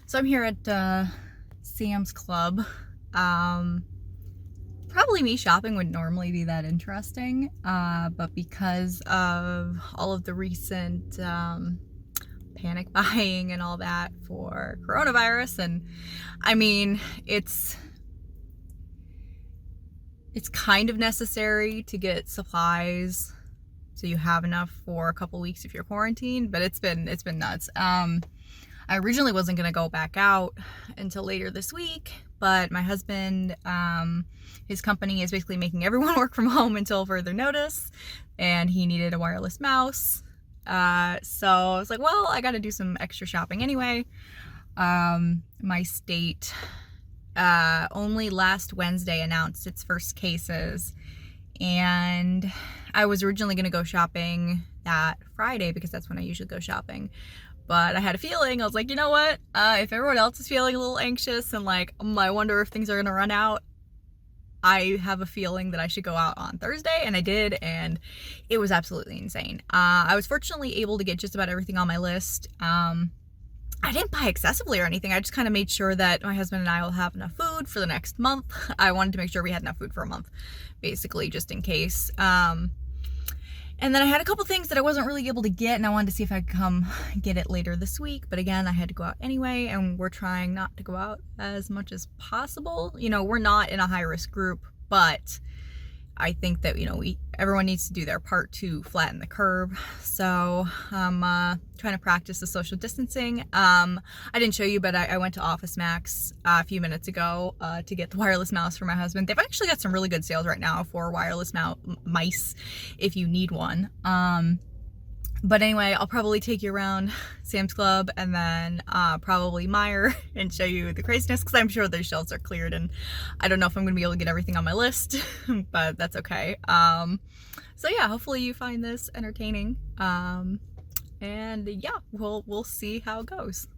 So I'm here at Sam's Club. Probably me shopping would normally be that interesting, but because of all of the recent panic buying and all that for coronavirus, and I mean, it's kind of necessary to get supplies so you have enough for a couple weeks if you're quarantined, but it's been nuts. I originally wasn't gonna go back out until later this week, but my husband, his company is basically making everyone work from home until further notice, and he needed a wireless mouse. So I was like, well, I gotta do some extra shopping anyway. My state only last Wednesday announced its first cases, and I was originally gonna go shopping that Friday because that's when I usually go shopping. But I had a feeling, I was like, you know what? If everyone else is feeling a little anxious and like, I wonder if things are gonna run out, I have a feeling that I should go out on Thursday, and I did, and it was absolutely insane. I was fortunately able to get just about everything on my list. I didn't buy excessively or anything. I just kind of made sure that my husband and I will have enough food for the next month. I wanted to make sure we had enough food for a month, basically, just in case. And then I had a couple things that I wasn't really able to get, and I wanted to see if I could come get it later this week. But again, I had to go out anyway, and we're trying not to go out as much as possible. You know, we're not in a high-risk group, but I think that, you know, everyone needs to do their part to flatten the curve. So I'm trying to practice the social distancing. I didn't show you, but I went to Office Max a few minutes ago to get the wireless mouse for my husband. They've actually got some really good sales right now for wireless mice if you need one. But anyway, I'll probably take you around Sam's Club and then probably Meijer and show you the craziness, because I'm sure their shelves are cleared, and I don't know if I'm going to be able to get everything on my list, but that's okay. So yeah, hopefully you find this entertaining. And yeah, we'll see how it goes.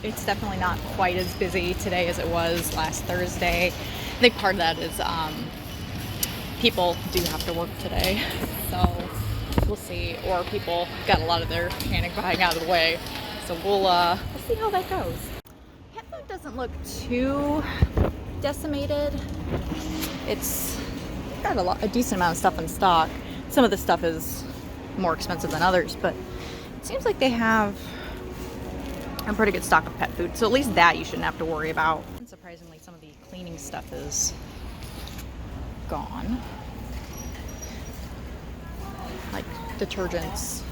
It's definitely not quite as busy today as it was last Thursday. I think part of that is people do have to work today, so we'll see. Or people got a lot of their panic buying out of the way, so we'll see how that goes. Pet food doesn't look too decimated. It's got a decent amount of stuff in stock. Some of the stuff is more expensive than others, but it seems like they have a pretty good stock of pet food, so at least that you shouldn't have to worry about. And surprisingly, some of the cleaning stuff is gone, like detergents.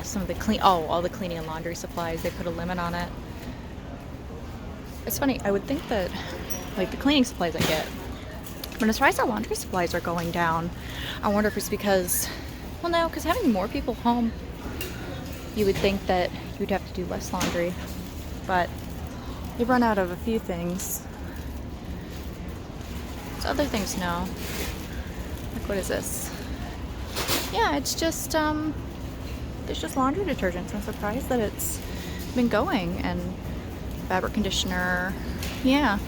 Some of the all the cleaning and laundry supplies, they put a limit on it. It's funny, I would think that like the cleaning supplies I get, but as far as the laundry supplies are going down, I wonder if it's because, well, no, because having more people home, you would think that you'd have to do less laundry, but they've run out of a few things. So other things, no. Like, what is this? Yeah, it's just, there's just laundry detergents. I'm surprised that it's been going, and fabric conditioner. Yeah,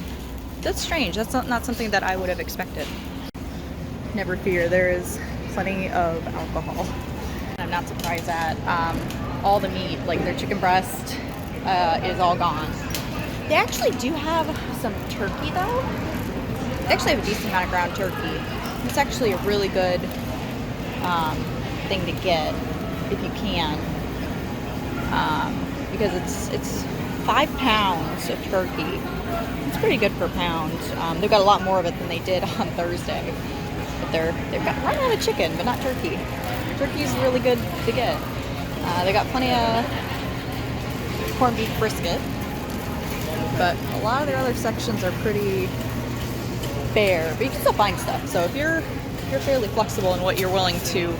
that's strange. That's not something that I would have expected. Never fear, there is plenty of alcohol. I'm not surprised that all the meat, like their chicken breast, is all gone. They actually do have some turkey though. They actually have a decent amount of ground turkey. It's actually a really good thing to get if you can, because it's 5 pounds of turkey. It's pretty good per pound. They've got a lot more of it than they did on Thursday. But they've got run out of chicken, but not turkey. Turkey's really good to get. They got plenty of corned beef brisket, but a lot of their other sections are pretty bare. But you can still find stuff. So if you're fairly flexible in what you're willing to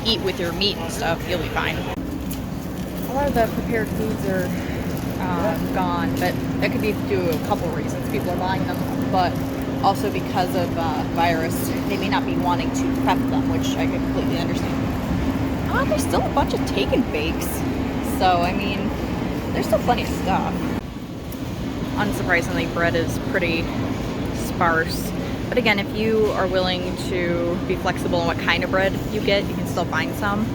eat with your meat and stuff, you'll be fine. A lot of the prepared foods are gone, but that could be due to a couple reasons. People are buying them, but also because of virus, they may not be wanting to prep them, which I completely understand. There's still a bunch of take and bakes, so I mean, there's still plenty of stuff. Unsurprisingly, bread is pretty sparse. But again, if you are willing to be flexible in what kind of bread you get, you can still find some.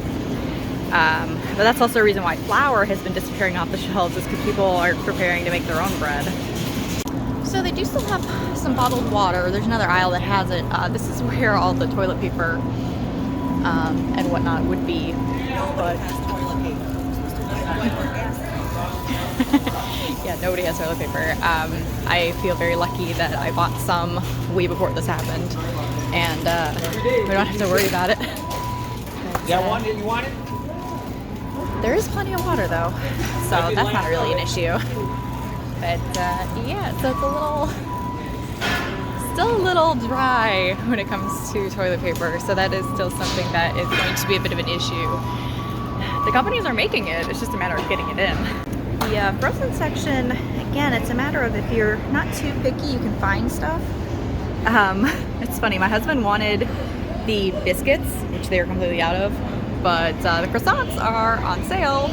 But that's also a reason why flour has been disappearing off the shelves, is because people are preparing to make their own bread. So they do still have some bottled water. There's another aisle that has it. This is where all the toilet paper and whatnot would be. But yeah, nobody has toilet paper. I feel very lucky that I bought some way before this happened, and we don't have to worry about it. You want it? You want it? There is plenty of water though, so that's not really an issue. But yeah, so it's still a little dry when it comes to toilet paper, so that is still something that is going to be a bit of an issue. The companies are making it, it's just a matter of getting it in. The frozen section, again, it's a matter of if you're not too picky, you can find stuff. It's funny, my husband wanted the biscuits, which they are completely out of, but the croissants are on sale.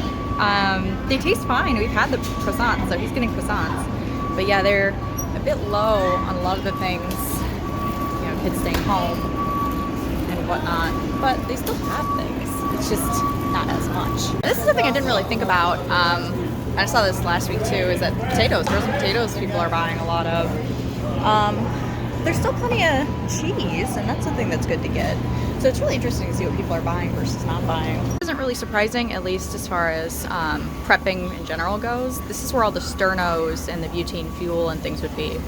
They taste fine. We've had the croissants, so he's getting croissants. But yeah, they're a bit low on a lot of the things, you know, kids staying home and whatnot, but they still have things. It's just not as much. This is something I didn't really think about. I saw this last week too, is that potatoes, frozen potatoes, people are buying a lot of. There's still plenty of cheese, and that's something that's good to get. So it's really interesting to see what people are buying versus not buying. It isn't really surprising, at least as far as prepping in general goes. This is where all the sternos and the butane fuel and things would be.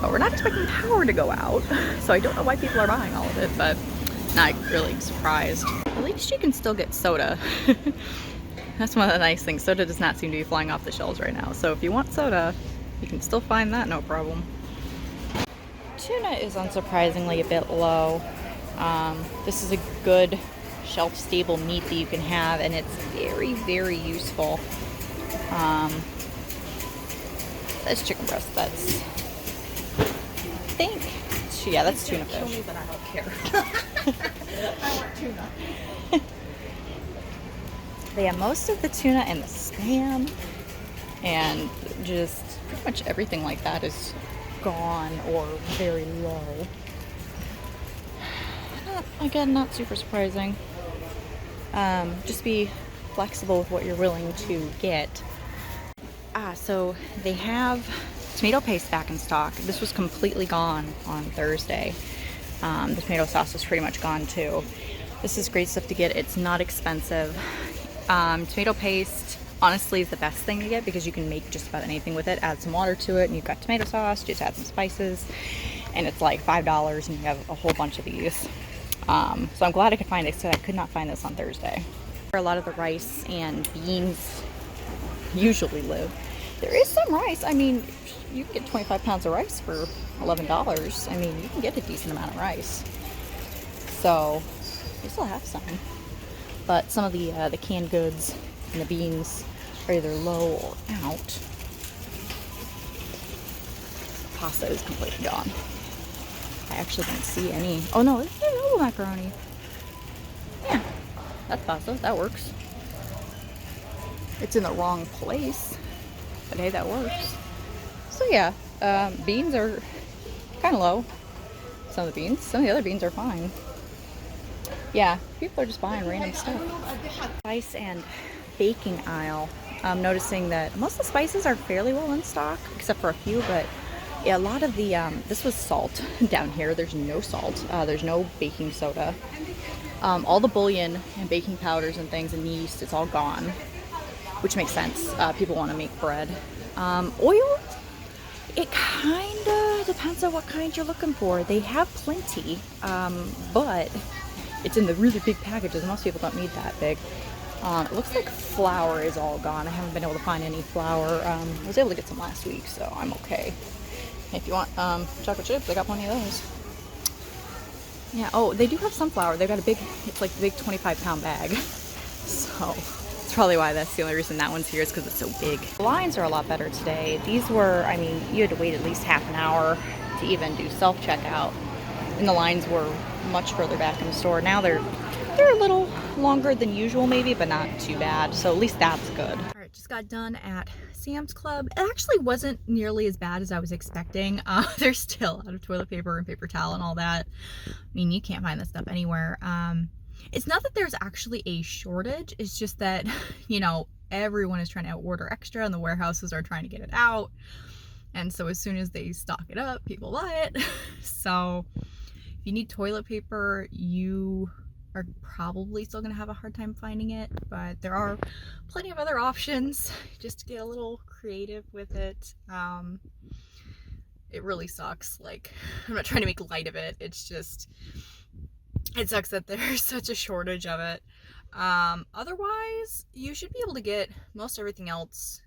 But we're not expecting power to go out, so I don't know why people are buying all of it, but not really surprised. At least you can still get soda. That's one of the nice things. Soda does not seem to be flying off the shelves right now, so if you want soda, you can still find that, no problem. Tuna is unsurprisingly a bit low. This is a good shelf-stable meat that you can have, and it's very, very useful. That's chicken breast. That's, I think, yeah, that's tuna fish. Kill me, but I don't care. I want tuna. They have most of the tuna and the Spam, and just pretty much everything like that is gone or very low. Again, not super surprising. Just be flexible with what you're willing to get. So they have tomato paste back in stock. This was completely gone on Thursday. The tomato sauce was pretty much gone too. This is great stuff to get. It's not expensive. Tomato paste honestly is the best thing to get because you can make just about anything with it. Add some water to it and you've got tomato sauce, just add some spices, and it's like $5 and you have a whole bunch of these. So I'm glad I could find it because I could not find this on Thursday. Where a lot of the rice and beans usually live. There is some rice. I mean, you can get 25 pounds of rice for $11. I mean, you can get a decent amount of rice. So we still have some. But some of the canned goods and the beans are either low or out. Pasta is completely gone. I actually don't see any. Oh no, there's no macaroni. Yeah, that's pasta. That works. It's in the wrong place, but hey, that works. So yeah, beans are kind of low. Some of the beans. Some of the other beans are fine. Yeah, people are just buying random stuff. Spice and baking aisle. I'm noticing that most of the spices are fairly well in stock, except for a few, but yeah, a lot of the, this was salt down here. There's no salt. There's no baking soda. All the bouillon and baking powders and things and yeast, it's all gone, which makes sense. People want to make bread. Oil, it kind of depends on what kind you're looking for. They have plenty, but it's in the really big packages. Most people don't need that big. It looks like flour is all gone. I haven't been able to find any flour. I was able to get some last week, so I'm okay. If you want chocolate chips, I got plenty of those. Yeah, oh, they do have sunflower. They've got a big, it's like the big 25-pound bag. So it's probably why that's the only reason that one's here is because it's so big. The lines are a lot better today. These were, I mean, you had to wait at least half an hour to even do self-checkout. And the lines were much further back in the store. Now they're a little longer than usual maybe, but not too bad. So at least that's good. All right, just got done at Sam's Club. It actually wasn't nearly as bad as I was expecting. There's still out of toilet paper and paper towel and all that. I mean, you can't find this stuff anywhere. It's not that there's actually a shortage. It's just that, you know, everyone is trying to order extra and the warehouses are trying to get it out. And so as soon as they stock it up, people buy it. So if you need toilet paper, you are probably still gonna have a hard time finding it, but there are plenty of other options just to get a little creative with it. It really sucks. Like, I'm not trying to make light of it. It's just, it sucks that there's such a shortage of it. Otherwise, you should be able to get most everything else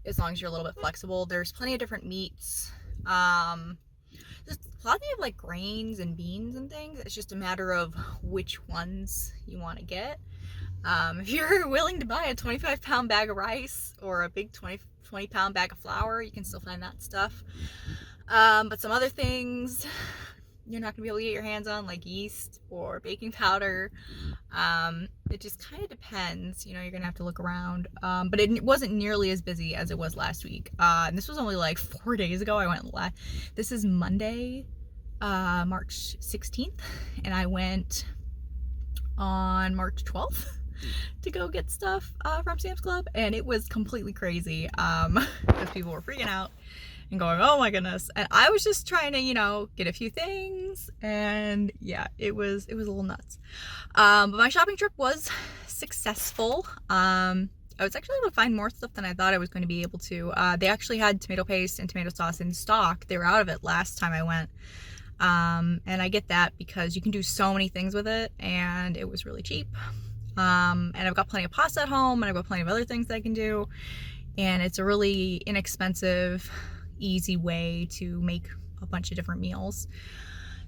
as long as you're a little bit flexible. There's plenty of different meats. There's plenty of like grains and beans and things. It's just a matter of which ones you want to get. If you're willing to buy a 25-pound bag of rice or a big 20-pound bag of flour, you can still find that stuff. But some other things you're not gonna be able to get your hands on, like yeast or baking powder. It just kind of depends, you know, you're gonna have to look around. But it wasn't nearly as busy as it was last week. And this was only like 4 days ago. I went this is Monday, March 16th, and I went on March 12th to go get stuff from Sam's Club, and it was completely crazy because people were freaking out and going, oh my goodness. And I was just trying to, you know, get a few things, and yeah, it was a little nuts. But my shopping trip was successful. I was actually able to find more stuff than I thought I was going to be able to. They actually had tomato paste and tomato sauce in stock. They were out of it last time I went. And I get that because you can do so many things with it, and it was really cheap. And I've got plenty of pasta at home, and I've got plenty of other things that I can do. And it's a really inexpensive, easy way to make a bunch of different meals.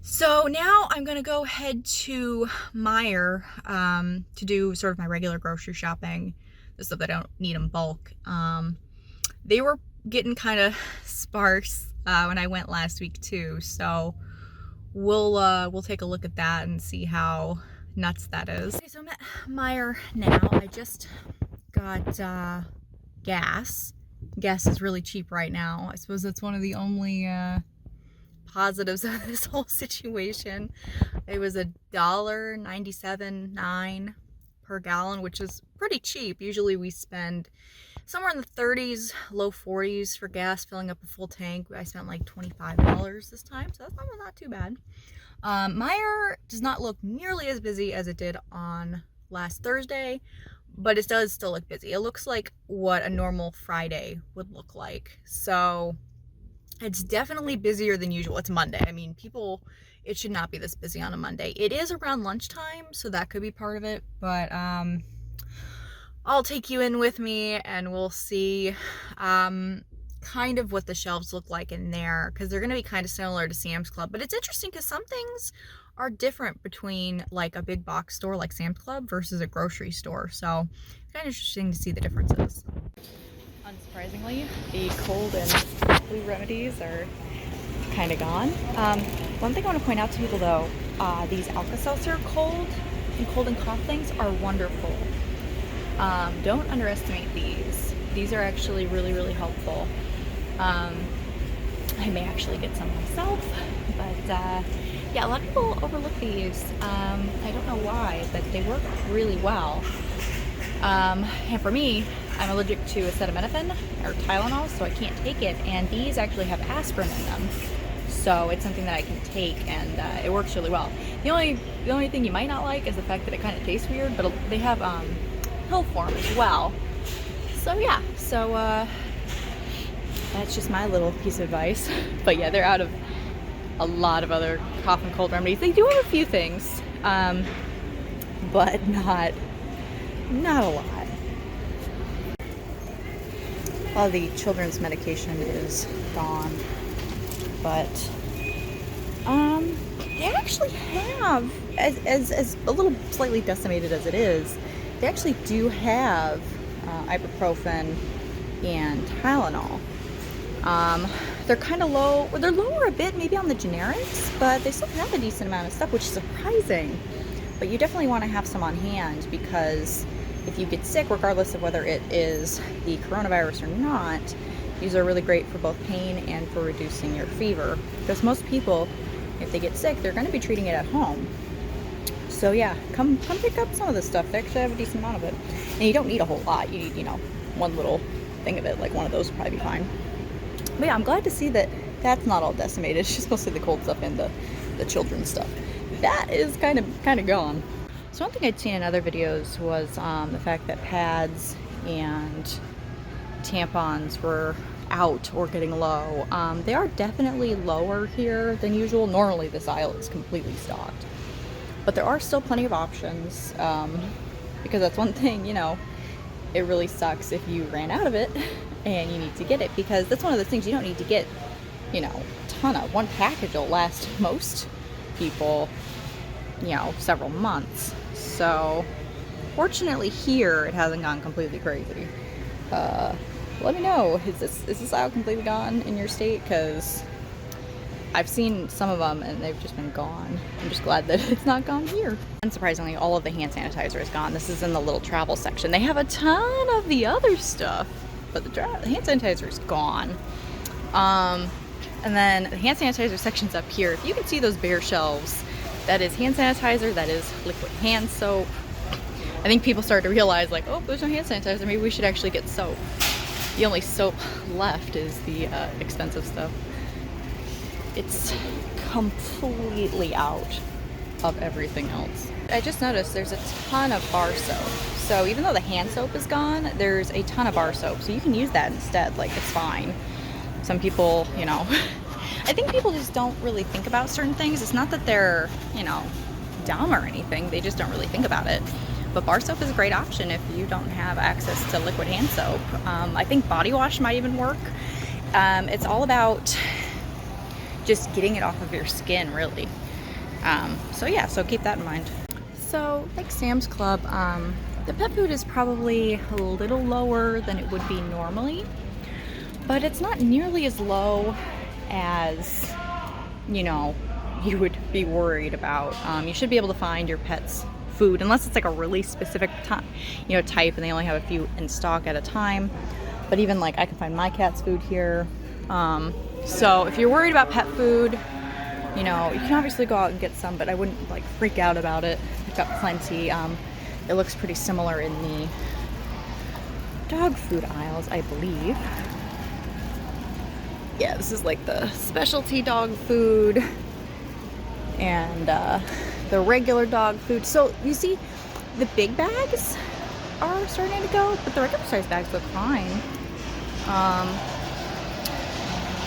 So now I'm gonna go head to Meijer to do sort of my regular grocery shopping, the stuff that I don't need in bulk. They were getting kind of sparse when I went last week too, so we'll take a look at that and see how nuts that is. Okay, so I'm at Meijer now. I just got gas. Gas is really cheap right now. I suppose that's one of the only positives of this whole situation. It was $1.97.9 per gallon, which is pretty cheap. Usually we spend somewhere in the 30s, low 40s for gas filling up a full tank. I spent like $25 this time, so that's not too bad. Meijer does not look nearly as busy as it did on last Thursday, but it does still look busy. It looks like what a normal Friday would look like. So it's definitely busier than usual. It's Monday. I mean, it should not be this busy on a Monday. It is around lunchtime, so that could be part of it, but I'll take you in with me and we'll see kind of what the shelves look like in there, because they're going to be kind of similar to Sam's Club. But it's interesting because some things are different between like a big box store like Sam's Club versus a grocery store. So it's kind of interesting to see the differences. Unsurprisingly, the cold and flu remedies are kind of gone. One thing I want to point out to people though, these Alka-Seltzer cold and cough things are wonderful. Don't underestimate these. These are actually really, really helpful. I may actually get some myself, but yeah, a lot of people overlook these. I don't know why, but they work really well. And for me, I'm allergic to acetaminophen or Tylenol, so I can't take it. And these actually have aspirin in them, so it's something that I can take, and it works really well. The only thing you might not like is the fact that it kind of tastes weird, but they have pill form as well. So yeah, that's just my little piece of advice. But yeah, they're out of a lot of other cough and cold remedies. They do have a few things, but not a lot. All the children's medication is gone, but they actually have, as a little slightly decimated as it is, they actually do have ibuprofen and Tylenol. They're kind of low, or they're lower a bit maybe on the generics, but they still have a decent amount of stuff, which is surprising. But you definitely want to have some on hand because if you get sick, regardless of whether it is the coronavirus or not, these are really great for both pain and for reducing your fever. Because most people, if they get sick, they're going to be treating it at home. So yeah, come pick up some of this stuff. They actually have a decent amount of it. And you don't need a whole lot. You need, you know, one little thing of it. Like one of those would probably be fine. But yeah, I'm glad to see that that's not all decimated. It's just mostly the cold stuff and the children's stuff. That is kind of gone. So one thing I'd seen in other videos was the fact that pads and tampons were out or getting low. They are definitely lower here than usual. Normally this aisle is completely stocked. But there are still plenty of options, because that's one thing, you know, it really sucks if you ran out of it and you need to get it, because that's one of the things you don't need to get, you know, a ton of. One package will last most people, you know, several months. So fortunately here it hasn't gone completely crazy. Let me know, is this aisle completely gone in your state? Because I've seen some of them and they've just been gone. I'm just glad that it's not gone here. Unsurprisingly, all of the hand sanitizer is gone. This is in the little travel section. They have a ton of the other stuff, but the hand sanitizer is gone. And then the hand sanitizer section's up here. If you can see those bare shelves, that is hand sanitizer, that is liquid hand soap. I think people started to realize, like, oh, there's no hand sanitizer, maybe we should actually get soap. The only soap left is the expensive stuff. It's completely out of everything else. I just noticed there's a ton of bar soap. So even though the hand soap is gone, there's a ton of bar soap. So you can use that instead, like it's fine. Some people, you know, I think people just don't really think about certain things. It's not that they're, you know, dumb or anything. They just don't really think about it. But bar soap is a great option if you don't have access to liquid hand soap. I think body wash might even work. It's all about just getting it off of your skin, really. So yeah, so keep that in mind. So like Sam's Club, the pet food is probably a little lower than it would be normally, but it's not nearly as low as, you know, you would be worried about. You should be able to find your pet's food, unless it's like a really specific type, and they only have a few in stock at a time. But even like I can find my cat's food here. So if you're worried about pet food, you know, you can obviously go out and get some, but I wouldn't like freak out about it. I've got plenty. It looks pretty similar in the dog food aisles, I believe. Yeah, this is like the specialty dog food and the regular dog food. So you see the big bags are starting to go, but the regular size bags look fine.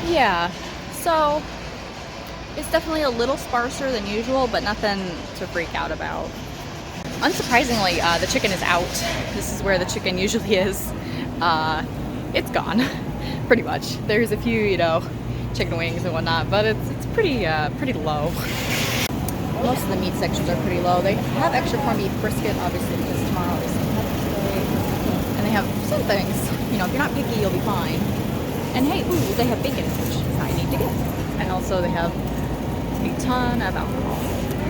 Yeah, so it's definitely a little sparser than usual, but nothing to freak out about. Unsurprisingly, the chicken is out. This is where the chicken usually is. It's gone, pretty much. There's a few, you know, chicken wings and whatnot, but it's pretty low. Most of the meat sections are pretty low. They have extra corned beef brisket, obviously, because tomorrow is St. Patrick's Day. And they have some things. You know, if you're not picky, you'll be fine. And hey, ooh, they have bacon, which I need to get. And also they have a ton of alcohol.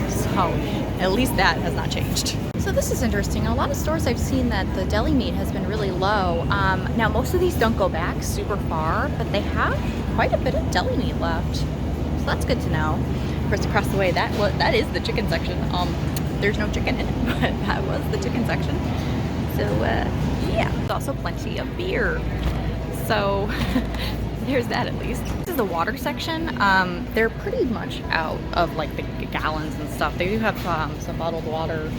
So at least that has not changed. So this is interesting. In a lot of stores I've seen that the deli meat has been really low. Now most of these don't go back super far, but they have quite a bit of deli meat left. So that's good to know. Of course, across the way, that is the chicken section. There's no chicken in it, but that was the chicken section. So yeah, there's also plenty of beer. So there's that at least. This is the water section. They're pretty much out of like the gallons and stuff. They do have some bottled water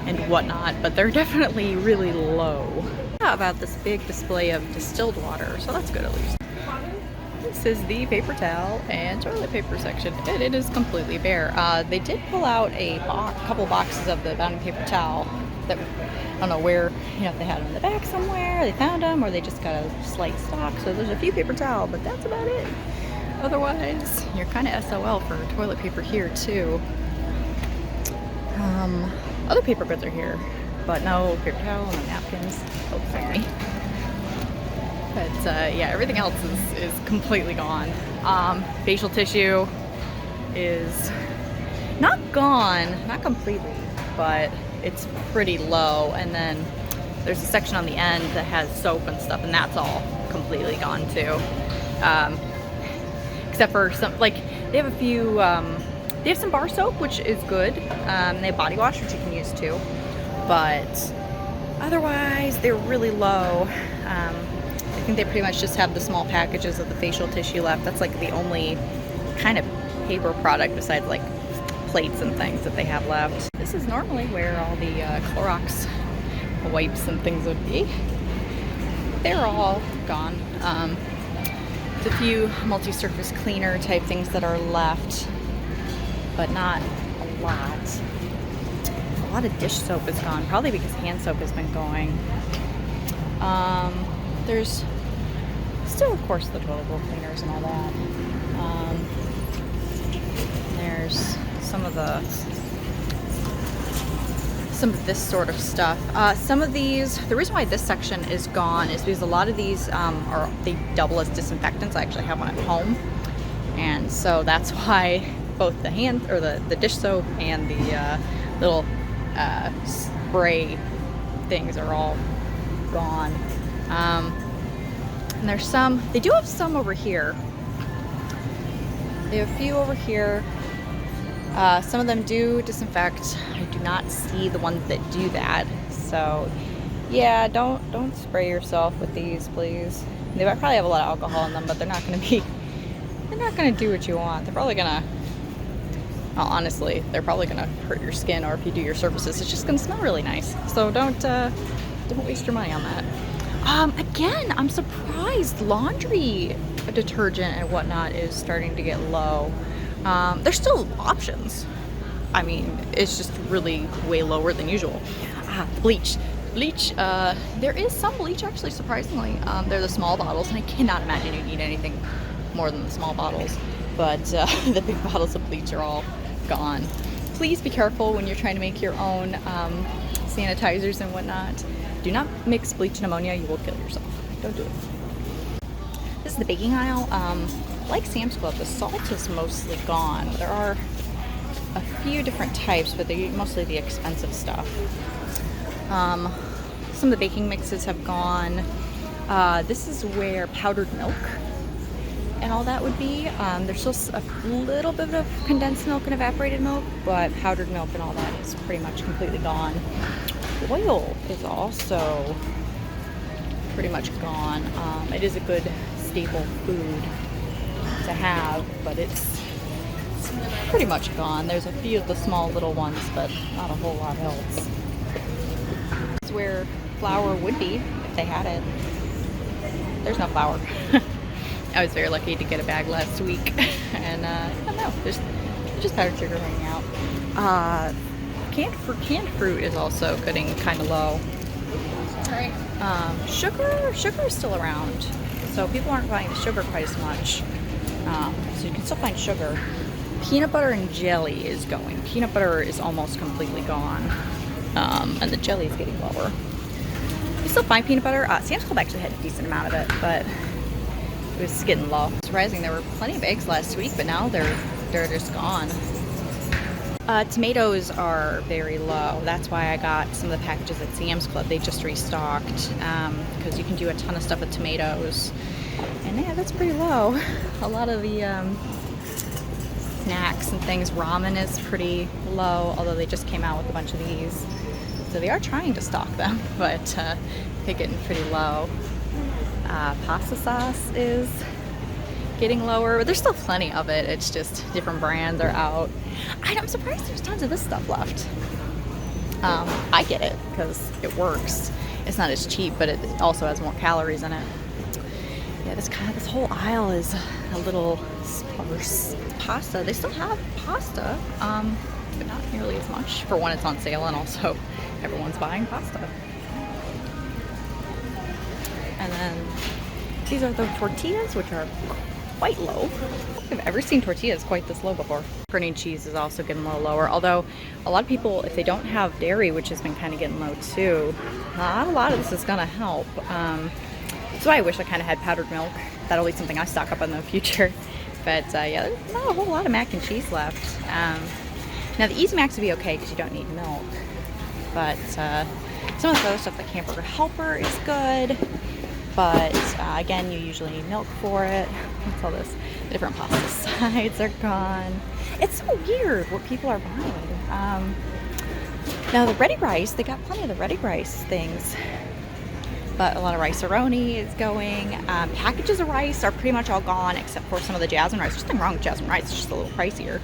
and whatnot, but they're definitely really low. How about this big display of distilled water? So that's good at least. This is the paper towel and toilet paper section, and it is completely bare. They did pull out a couple boxes of the Bounty paper towel that I don't know where, you know, if they had them in the back somewhere, they found them, or they just got a slight stock. So there's a few paper towel, but that's about it. Otherwise, you're kind of SOL for toilet paper here too. Other paper goods are here, but no paper towel, no napkins. Oh, sorry. But yeah, everything else is completely gone. Facial tissue is not gone, not completely, but it's pretty low. And then there's a section on the end that has soap and stuff, and that's all completely gone too. Except for some, like, they have a few, they have some bar soap, which is good. They have body wash, which you can use too. But otherwise, they're really low. I think they pretty much just have the small packages of the facial tissue left. That's like the only kind of paper product besides like plates and things that they have left. This is normally where all the Clorox wipes and things would be. They're all gone. There's a few multi-surface cleaner type things that are left, but not a lot. A lot of dish soap is gone, probably because hand soap has been going. There's still, of course, the toilet bowl cleaners and all that. There's some of this sort of stuff. Some of these, the reason why this section is gone is because a lot of these they double as disinfectants. I actually have one at home, and so that's why both the hand or the dish soap and the little spray things are all gone. And there's some, they do have some over here. They have a few over here. Some of them do disinfect. I do not see the ones that do that. So yeah, don't spray yourself with these, please. They might probably have a lot of alcohol in them, but they're not gonna do what you want. They're probably gonna, well, honestly, they're probably gonna hurt your skin, or if you do your surfaces, it's just gonna smell really nice. So don't waste your money on that. Again, I'm surprised laundry detergent and whatnot is starting to get low. There's still options. I mean, it's just really way lower than usual. Bleach. There is some bleach, actually, surprisingly. They're the small bottles, and I cannot imagine you need anything more than the small bottles. But the big bottles of bleach are all gone. Please be careful when you're trying to make your own sanitizers and whatnot. Do not mix bleach and ammonia, you will kill yourself. Don't do it. This is the baking aisle. Like Sam's Club, the salt is mostly gone. There are a few different types, but they're mostly the expensive stuff. Some of the baking mixes have gone. This is where powdered milk and all that would be. There's still a little bit of condensed milk and evaporated milk, but powdered milk and all that is pretty much completely gone. Oil is also pretty much gone. It is a good staple food to have, but it's pretty much gone. There's a few of the small little ones, but not a whole lot else. It's where flour would be if they had it. There's no flour. I was very lucky to get a bag last week, and I don't know, there's just powdered sugar hanging out. Canned fruit is also getting kind of low. Sugar is still around, so people aren't buying the sugar quite as much. So you can still find sugar. Peanut butter and jelly is going. Peanut butter is almost completely gone, and the jelly is getting lower. You still find peanut butter. Sam's Club actually had a decent amount of it, but it was getting low. Surprising, there were plenty of eggs last week, but now they're just gone. Tomatoes are very low. That's why I got some of the packages at Sam's Club. They just restocked, because you can do a ton of stuff with tomatoes. And yeah, that's pretty low. A lot of the snacks and things, ramen is pretty low, although they just came out with a bunch of these. So they are trying to stock them, but they're getting pretty low. Pasta sauce is getting lower, but there's still plenty of it. It's just different brands are out. I'm surprised there's tons of this stuff left. I get it because it works. It's not as cheap, but it also has more calories in it. Yeah, this whole aisle is a little sparse. Pasta, they still have pasta, but not nearly as much. For one, it's on sale, and also everyone's buying pasta. And then these are the tortillas, which are quite low. I've ever seen tortillas quite this low before. Printing cheese is also getting a little lower, although a lot of people, if they don't have dairy, which has been kind of getting low too, not a lot of this is going to help. That's why I wish I kind of had powdered milk. That'll be something I stock up in the future. But yeah, there's not a whole lot of mac and cheese left. Now the Easy Macs would be okay because you don't need milk. but some of the other stuff like Hamburger Helper is good. But again, you usually need milk for it. What's all this? The different pasta sides are gone. It's so weird what people are buying. Now the ready rice, they got plenty of the ready rice things, but a lot of rice-a-roni is going. Packages of rice are pretty much all gone except for some of the jasmine rice. There's nothing wrong with jasmine rice, it's just a little pricier.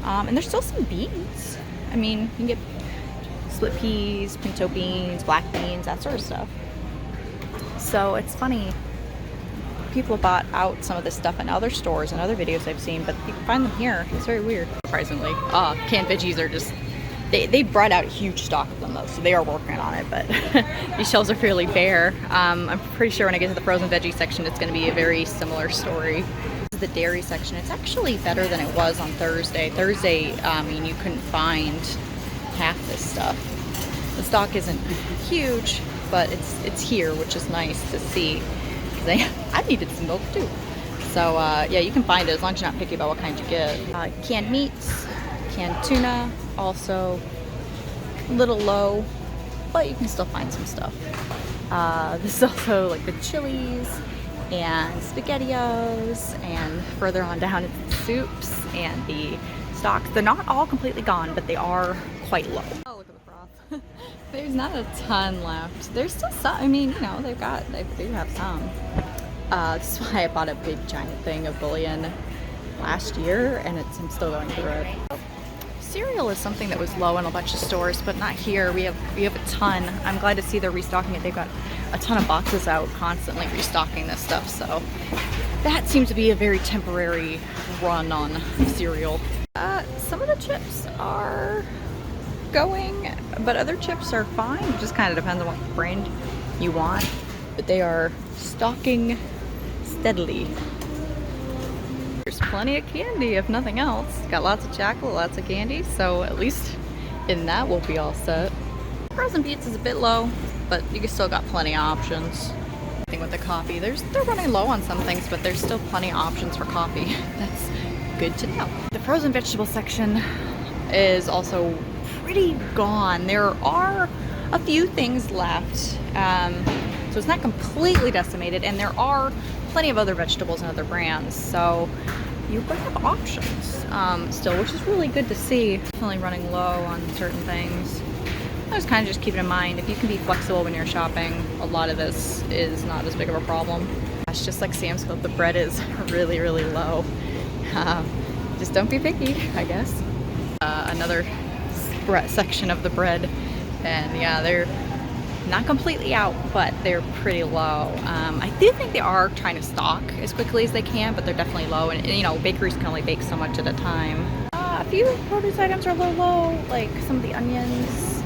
And there's still some beans. I mean, you can get split peas, pinto beans, black beans, that sort of stuff. So it's funny, people have bought out some of this stuff in other stores and other videos I've seen, but you can find them here. It's very weird. Surprisingly, canned veggies are just, they brought out a huge stock of them though, so they are working on it, but these shelves are fairly bare. I'm pretty sure when I get to the frozen veggie section, it's going to be a very similar story. This is the dairy section. It's actually better than it was on Thursday. Thursday, I mean, you couldn't find half this stuff. The stock isn't huge, but it's here, which is nice to see, because I needed some milk too. So yeah, you can find it as long as you're not picky about what kind you get. Canned meats, canned tuna, also a little low, but you can still find some stuff. This is also like the chilies and SpaghettiOs, and further on down it's the soups and the stocks. They're not all completely gone, but they are quite low. Oh, look at the broth. There's not a ton left. There's still some. I mean, you know, they do have some. This is why I bought a big giant thing of bouillon last year, and I'm still going through it. Cereal is something that was low in a bunch of stores, but not here. We have a ton. I'm glad to see they're restocking it. They've got a ton of boxes out, constantly restocking this stuff. So that seems to be a very temporary run on cereal. Some of the chips are going, but other chips are fine. It just kind of depends on what brand you want. But they are stocking steadily. There's plenty of candy, if nothing else. Got lots of chocolate, lots of candy, so at least in that we'll be all set. Frozen pizza is a bit low, but you can still got plenty of options. I think with the coffee, they're running low on some things, but there's still plenty of options for coffee. That's good to know. The frozen vegetable section is also pretty gone. There are a few things left, so it's not completely decimated, and there are plenty of other vegetables and other brands, so you could have options still, which is really good to see. Definitely running low on certain things. I was kind of just keeping in mind, if you can be flexible when you're shopping, a lot of this is not as big of a problem. It's just like Sam's Club, the bread is really, really low. Just don't be picky, I guess. Another section of the bread, and yeah, they're not completely out, but they're pretty low. I do think they are trying to stock as quickly as they can, but they're definitely low, and you know, bakeries can only bake so much at a time. A few produce items are a little low, like some of the onions,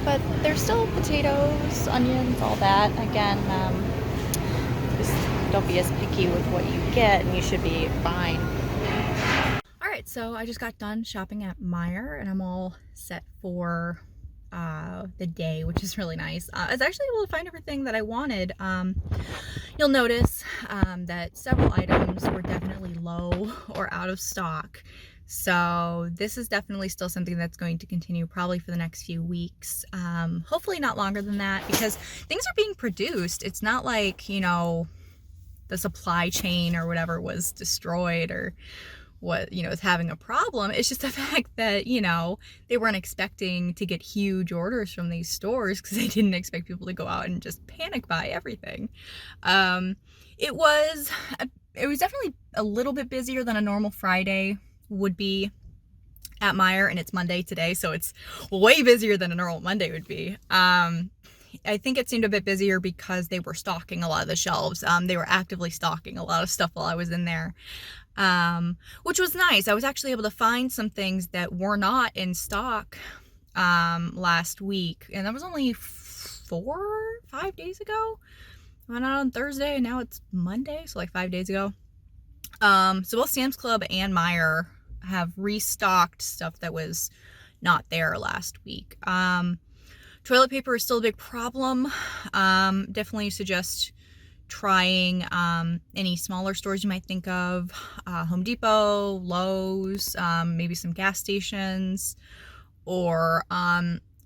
but there's still potatoes, onions, all that. Again, just don't be as picky with what you get, and you should be fine. Alright, so I just got done shopping at Meijer, and I'm all set for the day, which is really nice. I was actually able to find everything that I wanted. You'll notice that several items were definitely low or out of stock. So this is definitely still something that's going to continue probably for the next few weeks. Hopefully not longer than that, because things are being produced. It's not like, you know, the supply chain or whatever was destroyed or what, you know, is having a problem. It's just the fact that, you know, they weren't expecting to get huge orders from these stores because they didn't expect people to go out and just panic buy everything. It was definitely a little bit busier than a normal Friday would be at Meijer, and it's Monday today, so it's way busier than a normal Monday would be. I think it seemed a bit busier because they were stocking a lot of the shelves. They were actively stocking a lot of stuff while I was in there. Which was nice. I was actually able to find some things that were not in stock last week, and that was only 5 days ago. I went out on Thursday, and now it's Monday, so like 5 days ago. So both Sam's Club and Meijer have restocked stuff that was not there last week. Toilet paper is still a big problem. Definitely suggest trying any smaller stores you might think of, Home Depot, Lowe's, maybe some gas stations, or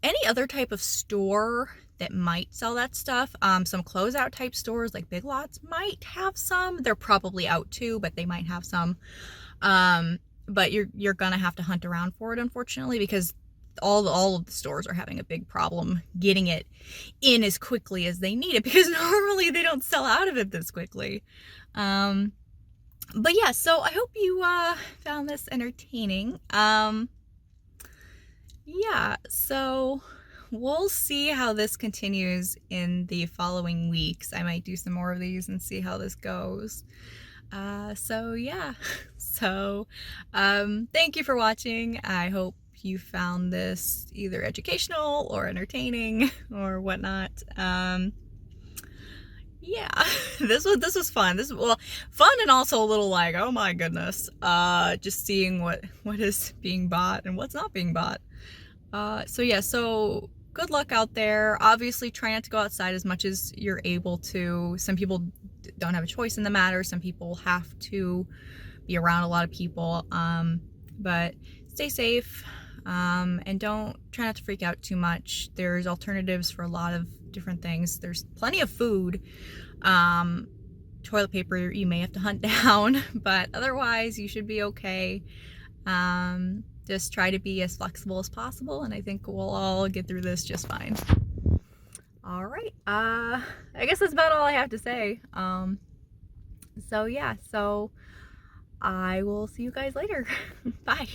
any other type of store that might sell that stuff. Some closeout type stores like Big Lots might have some. They're probably out too, but they might have some. But you're gonna have to hunt around for it, unfortunately, because all of the stores are having a big problem getting it in as quickly as they need it, because normally they don't sell out of it this quickly. But yeah, so I hope you found this entertaining. Yeah, so we'll see how this continues in the following weeks. I might do some more of these and see how this goes. So yeah, so thank you for watching. I hope you found this either educational or entertaining or whatnot. Yeah, this was fun. This was, well, fun and also a little like, oh my goodness, just seeing what is being bought and what's not being bought. So yeah, so good luck out there. Obviously try not to go outside as much as you're able to. Some people don't have a choice in the matter. Some people have to be around a lot of people. But stay safe, and try not to freak out too much. There's alternatives for a lot of different things. There's plenty of food. Toilet paper you may have to hunt down, but otherwise you should be okay. Just try to be as flexible as possible, and I think we'll all get through this just fine. All right, I guess that's about all I have to say. So yeah, so I will see you guys later. Bye.